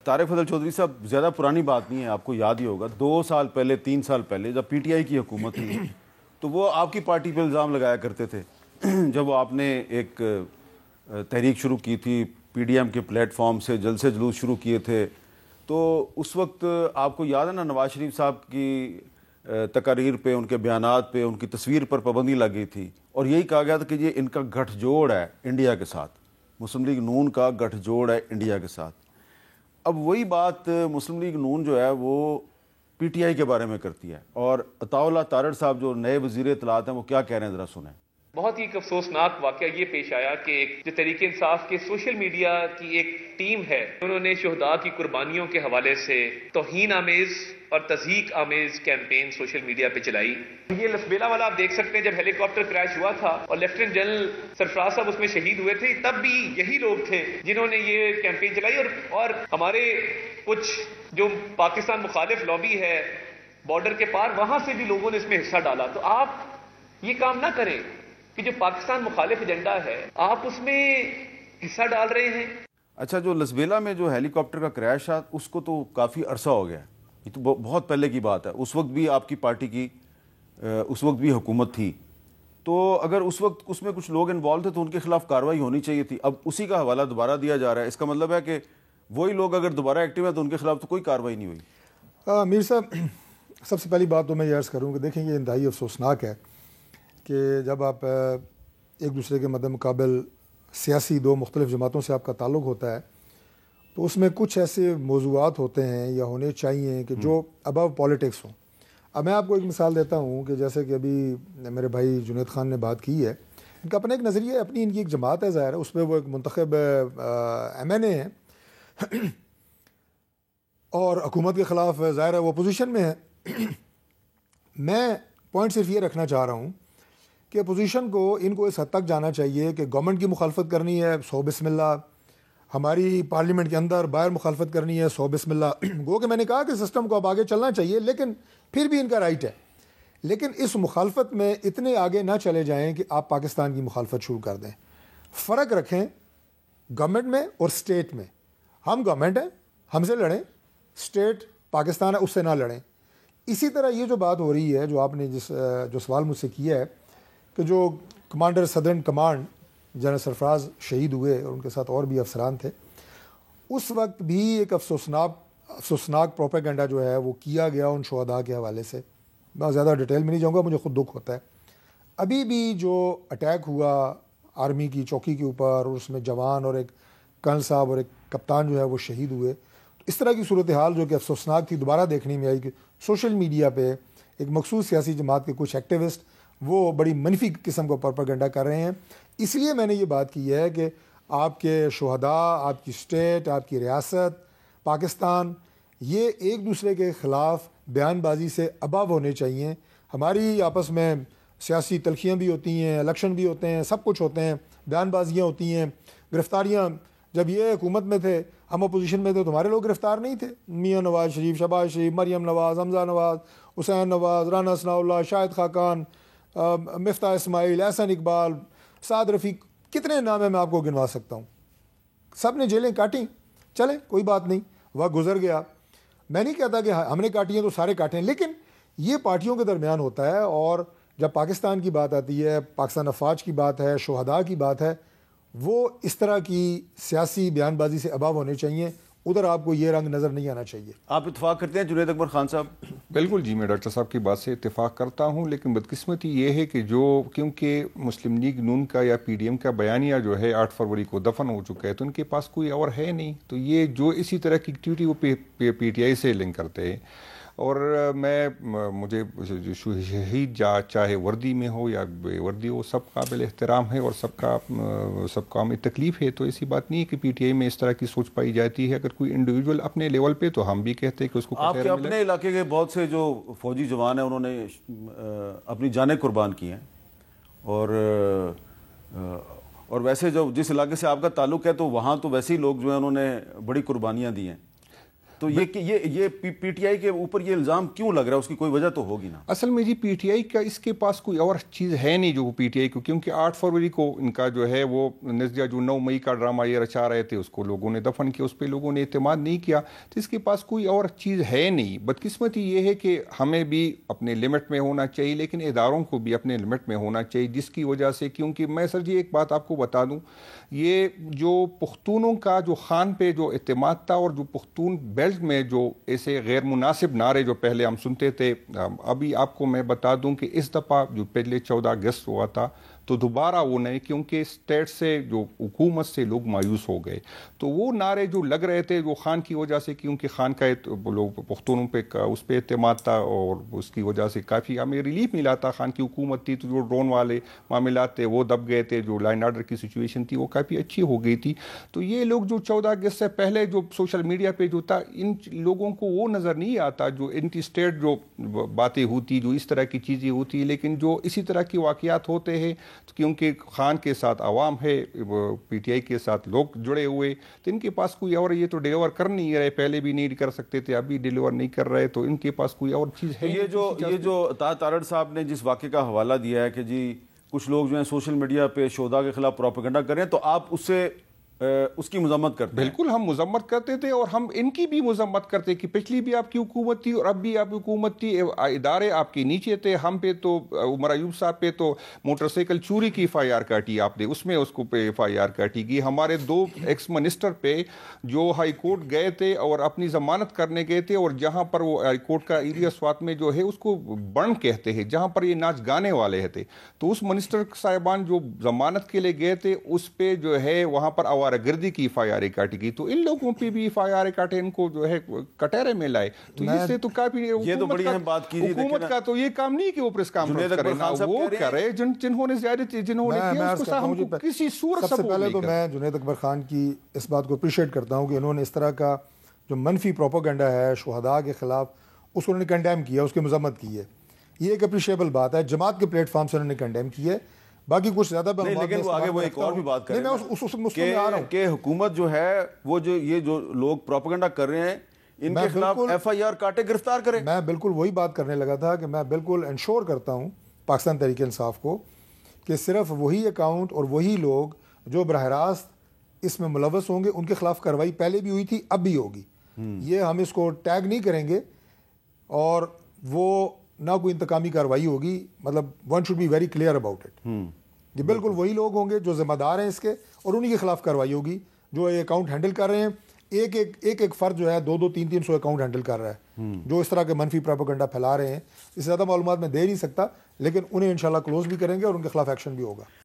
طارق فضل چودھری صاحب، زیادہ پرانی بات نہیں ہے، آپ کو یاد ہی ہوگا 2 سال پہلے 3 سال پہلے جب پی ٹی آئی کی حکومت تھی تو وہ آپ کی پارٹی پہ الزام لگایا کرتے تھے جب وہ آپ نے ایک تحریک شروع کی تھی پی ڈی ایم کے پلیٹ فارم سے، جلسے جلوس شروع کیے تھے، تو اس وقت آپ کو یاد ہے نا نواز شریف صاحب کی تقاریر پہ، ان کے بیانات پہ، ان کی تصویر پر پابندی لگ گئی تھی اور یہی کہا گیا تھا کہ یہ ان کا گٹھ جوڑ ہے انڈیا کے ساتھ، مسلم لیگ نون کا گٹھ جوڑ ہے انڈیا کے ساتھ۔ اب وہی بات مسلم لیگ نون جو ہے وہ پی ٹی آئی کے بارے میں کرتی ہے، اور عطاء اللہ تارڑ صاحب جو نئے وزیر اطلاعات ہیں وہ کیا کہہ رہے ہیں ذرا سنیں۔ بہت ہی افسوسناک واقعہ یہ پیش آیا کہ ایک جو تحریک انصاف کے سوشل میڈیا کی ایک ٹیم ہے، انہوں نے شہداء کی قربانیوں کے حوالے سے توہین آمیز اور تضحیک آمیز کیمپین سوشل میڈیا پہ چلائی۔ یہ لسبیلا والا آپ دیکھ سکتے ہیں، جب ہیلی کاپٹر کریش ہوا تھا اور لیفٹیننٹ جنرل سرفراز صاحب اس میں شہید ہوئے تھے، تب بھی یہی لوگ تھے جنہوں نے یہ کیمپین چلائی، اور ہمارے کچھ جو پاکستان مخالف لابی ہے بارڈر کے پار، وہاں سے بھی لوگوں نے اس میں حصہ ڈالا۔ تو آپ یہ کام نہ کریں کہ جو پاکستان مخالف ایجنڈا ہے آپ اس میں حصہ ڈال رہے ہیں۔ اچھا، جو لسبیلا میں جو ہیلی کاپٹر کا کریش تھا اس کو تو کافی عرصہ ہو گیا، یہ تو بہت پہلے کی بات ہے، اس وقت بھی آپ کی پارٹی کی اس وقت بھی حکومت تھی، تو اگر اس وقت اس میں کچھ لوگ انوالو تھے تو ان کے خلاف کارروائی ہونی چاہیے تھی۔ اب اسی کا حوالہ دوبارہ دیا جا رہا ہے، اس کا مطلب ہے کہ وہی لوگ اگر دوبارہ ایکٹیو ہیں تو ان کے خلاف تو کوئی کارروائی نہیں ہوئی۔ میر صاحب، سب سے پہلی بات تو میں یہ عرض کروں کہ دیکھیں یہ انتہائی افسوسناک ہے کہ جب آپ ایک دوسرے کے مد مقابل سیاسی دو مختلف جماعتوں سے آپ کا تعلق ہوتا ہے تو اس میں کچھ ایسے موضوعات ہوتے ہیں یا ہونے چاہیے کہ جو ابو پالیٹکس ہوں۔ اب میں آپ کو ایک مثال دیتا ہوں کہ جیسے کہ ابھی میرے بھائی جنید خان نے بات کی ہے، ان کا اپنا ایک نظریہ ہے، اپنی ان کی ایک جماعت ہے، ظاہر ہے اس میں وہ ایک منتخب ایم این اے ہیں اور حکومت کے خلاف ظاہر ہے وہ اپوزیشن میں ہے۔ میں پوائنٹ صرف یہ رکھنا چاہ رہا ہوں کہ اپوزیشن کو ان کو اس حد تک جانا چاہیے کہ گورنمنٹ کی مخالفت کرنی ہے، سو بسم اللہ، ہماری پارلیمنٹ کے اندر باہر مخالفت کرنی ہے، سو بسم اللہ۔ گو کہ میں نے کہا کہ سسٹم کو اب آگے چلنا چاہیے، لیکن پھر بھی ان کا رائٹ ہے، لیکن اس مخالفت میں اتنے آگے نہ چلے جائیں کہ آپ پاکستان کی مخالفت شروع کر دیں۔ فرق رکھیں گورنمنٹ میں اور اسٹیٹ میں۔ ہم گورنمنٹ ہیں، ہم سے لڑیں، اسٹیٹ پاکستان ہے اس سے نہ لڑیں۔ اسی طرح یہ جو بات ہو رہی ہے، جو آپ نے جو سوال مجھ سے کیا ہے کہ جو کمانڈر صدرن کمانڈ جنرل سرفراز شہید ہوئے اور ان کے ساتھ اور بھی افسران تھے، اس وقت بھی ایک افسوسناک پروپیگنڈا جو ہے وہ کیا گیا ان شہداء کے حوالے سے۔ میں زیادہ ڈیٹیل میں نہیں جاؤں گا، مجھے خود دکھ ہوتا ہے۔ ابھی بھی جو اٹیک ہوا آرمی کی چوکی کے اوپر اور اس میں جوان اور ایک کرنل صاحب اور ایک کپتان جو ہے وہ شہید ہوئے، اس طرح کی صورتحال جو کہ افسوسناک تھی دوبارہ دیکھنے میں آئی کہ سوشل میڈیا پہ ایک مخصوص سیاسی جماعت کے کچھ ایکٹیوسٹ وہ بڑی منفی قسم کا پروپیگنڈا کر رہے ہیں۔ اس لیے میں نے یہ بات کی ہے کہ آپ کے شہداء، آپ کی اسٹیٹ، آپ کی ریاست پاکستان، یہ ایک دوسرے کے خلاف بیان بازی سے ابو ہونے چاہیے۔ ہماری آپس میں سیاسی تلخیاں بھی ہوتی ہیں، الیکشن بھی ہوتے ہیں، سب کچھ ہوتے ہیں، بیان بازیاں ہوتی ہیں، گرفتاریاں۔ جب یہ حکومت میں تھے، ہم اپوزیشن میں تھے تو ہمارے لوگ گرفتار نہیں تھے، میاں نواز شریف، شہباز شریف، مریم نواز، حمزہ نواز، حسین نواز، رانا ثناء اللہ، شاہد خاقان، مفتاح اسماعیل، احسن اقبال، سعد رفیق، کتنے نام ہیں میں آپ کو گنوا سکتا ہوں۔ سب نے جیلیں کاٹیں، چلیں کوئی بات نہیں، وقت گزر گیا۔ میں نہیں کہتا کہ ہم نے کاٹی ہیں تو سارے کاٹیں، لیکن یہ پارٹیوں کے درمیان ہوتا ہے، اور جب پاکستان کی بات آتی ہے، پاکستان افواج کی بات ہے، شہداء کی بات ہے، وہ اس طرح کی سیاسی بیان بازی سے اباب ہونے چاہیے، ادھر آپ کو یہ رنگ نظر نہیں آنا چاہیے۔ آپ اتفاق کرتے ہیں جنید اکبر خان صاحب؟ بالکل جی، میں ڈاکٹر صاحب کی بات سے اتفاق کرتا ہوں، لیکن بدقسمتی یہ ہے کہ کیونکہ مسلم لیگ نون کا یا پی ڈی ایم کا بیانیہ جو ہے 8 فروری کو دفن ہو چکا ہے، تو ان کے پاس کوئی اور ہے نہیں، تو یہ جو اسی طرح کی ایکٹیویٹی وہ پی ٹی آئی سے لنک کرتے ہیں۔ اور مجھے شہید چاہے وردی میں ہو یا بے وردی ہو، سب قابل احترام ہے اور سب کا ہمیں تکلیف ہے، تو ایسی بات نہیں ہے کہ پی ٹی آئی میں اس طرح کی سوچ پائی جاتی ہے۔ اگر کوئی انڈیویجول اپنے لیول پہ، تو ہم بھی کہتے ہیں کہ اس کو آپ کے اپنے علاقے کے بہت سے جو فوجی جوان ہیں انہوں نے اپنی جانیں قربان کی ہیں، اور ویسے جو جس علاقے سے آپ کا تعلق ہے تو وہاں تو ویسے ہی لوگ جو ہیں انہوں نے بڑی قربانیاں دی ہیں۔ تو یہ پی ٹی آئی کے اوپر یہ الزام کیوں لگ رہا ہے؟ اس کی کوئی وجہ تو ہوگی نا. اصل میں جی پی ٹی آئی کا اس کے پاس کوئی اور چیز ہے نہیں جو پی ٹی آئی کو، کیونکہ 8 فروری کو ان کا جو ہے وہ نظریہ جو 9 مئی کا ڈرامہ یہ رچا رہے تھے، اس کو لوگوں نے دفن کیا، اس پہ لوگوں نے اعتماد نہیں کیا. تو اس کے پاس کوئی اور چیز ہے نہیں. بدقسمتی یہ ہے کہ ہمیں بھی اپنے لمٹ میں ہونا چاہیے، لیکن اداروں کو بھی اپنے لمٹ میں ہونا چاہیے، جس کی وجہ سے، کیونکہ میں سر جی ایک بات آپ کو بتا دوں، یہ جو پختونوں کا جو خان پہ جو اعتماد تھا، اور جو پختون بیلٹ میں جو ایسے غیر مناسب نعرے جو پہلے ہم سنتے تھے، ابھی آپ کو میں بتا دوں کہ اس دفعہ جو پہلے 14 اگست ہوا تھا تو دوبارہ وہ نہیں، کیونکہ اسٹیٹ سے جو حکومت سے لوگ مایوس ہو گئے. تو وہ نعرے جو لگ رہے تھے وہ خان کی وجہ سے، کیونکہ خان کا لوگ پختونوں پہ اس پہ اعتماد تھا، اور اس کی وجہ سے کافی ہمیں ریلیف ملا تھا. خان کی حکومت تھی تو جو ڈرون والے معاملات تھے وہ دب گئے تھے، جو لائن آرڈر کی سچویشن تھی وہ کافی اچھی ہو گئی تھی. تو یہ لوگ جو 14 اگست سے پہلے جو سوشل میڈیا پہ جو تھا، ان لوگوں کو وہ نظر نہیں آتا جو اینٹی اسٹیٹ جو باتیں ہوتی، جو اس طرح کی چیزیں ہوتی. لیکن جو اسی طرح کے واقعات ہوتے ہیں، کیونکہ خان کے ساتھ عوام ہے، پی ٹی آئی کے ساتھ لوگ جڑے ہوئے، تو ان کے پاس کوئی اور، یہ تو ڈیلیور کر نہیں رہے، پہلے بھی نہیں کر سکتے تھے، ابھی ڈیلیور نہیں کر رہے، تو ان کے پاس کوئی اور چیز ہے. یہ جو تارڑ صاحب نے جس واقعے کا حوالہ دیا ہے کہ جی کچھ لوگ جو ہیں سوشل میڈیا پہ شہداء کے خلاف پروپیگنڈا کر رہے ہیں، تو آپ اس کی مذمت کرتے ہیں؟ بالکل ہم مذمت کرتے تھے، اور ہم ان کی بھی مذمت کرتے کہ پچھلی بھی آپ کی حکومت تھی اور اب بھی آپ کی حکومت تھی، ادارے آپ کے نیچے تھے. ہم پہ تو عمر ایوب صاحب پہ تو موٹر سائیکل چوری کی ایف آئی آر کاٹی آپ نے، اس میں اس کو پہ ایف آئی آر کاٹی گئی. ہمارے 2 ایکس منسٹر پہ جو ہائی کورٹ گئے تھے اور اپنی ضمانت کرنے گئے تھے، اور جہاں پر وہ ہائی کورٹ کا ایریا سوات میں جو ہے اس کو برن کہتے ہیں، جہاں پر یہ ناچ گانے والے تھے، تو اس منسٹر صاحبان جو ضمانت کے لیے گئے تھے اس پہ جو ہے وہاں پر آوارہ گردی کی ایف آئی آر کاٹی گئی. تو ان لوگوں پہ بھی ایف آئی آر کاٹے، ان کو جو ہے کٹہرے میں لائے. تو اس سے تو کافی یہ تو بڑی اہم بات کی حکومت کا تو یہ کام نہیں کہ وہ پریس کانفرنس کرے، وہ کرے جنہوں نے زیادتی جنہوں نے کیا اس کو ہم کو کسی صورت سب سے پہلے تو میں جنید اکبر خان کی اس بات کو اپریشیٹ کرتا ہوں کہ انہوں نے اس طرح کا جو منفی پروپیگنڈا ہے شہداء کے خلاف، اس کو انہوں نے کنڈیم کیا، اس کی مذمت کی ہے. یہ ایک اپریشیبل بات ہے. جماعت کے پلیٹ فارم سے انہوں نے کنڈیم کی ہے. باقی کچھ زیادہ لیکن وہ آگے وہ ایک اور بھی بات کریں کہ حکومت جو ہے وہ جو یہ جو لوگ پروپیگنڈا کر رہے ہیں ان کے خلاف ایف آئی آر کاٹے، گرفتار کرے. میں بالکل وہی بات کرنے لگا تھا کہ میں بالکل انشور کرتا ہوں پاکستان تحریک انصاف کو کہ صرف وہی اکاؤنٹ اور وہی لوگ جو براہ راست اس میں ملوث ہوں گے، ان کے خلاف کارروائی پہلے بھی ہوئی تھی، اب بھی ہوگی. یہ ہم اس کو ٹیگ نہیں کریں گے اور وہ نہ کوئی انتقامی کارروائی ہوگی. مطلب one should be very clear about it. یہ بالکل وہی لوگ ہوں گے جو ذمہ دار ہیں اس کے، اور انہی کے خلاف کارروائی ہوگی جو یہ اکاؤنٹ ہینڈل کر رہے ہیں. ایک فرد جو ہے 200 300 اکاؤنٹ ہینڈل کر رہا ہے جو اس طرح کے منفی پروپیگنڈا پھیلا رہے ہیں. اس سے زیادہ معلومات میں دے نہیں سکتا، لیکن انہیں انشاءاللہ کلوز بھی کریں گے اور ان کے خلاف ایکشن بھی ہوگا.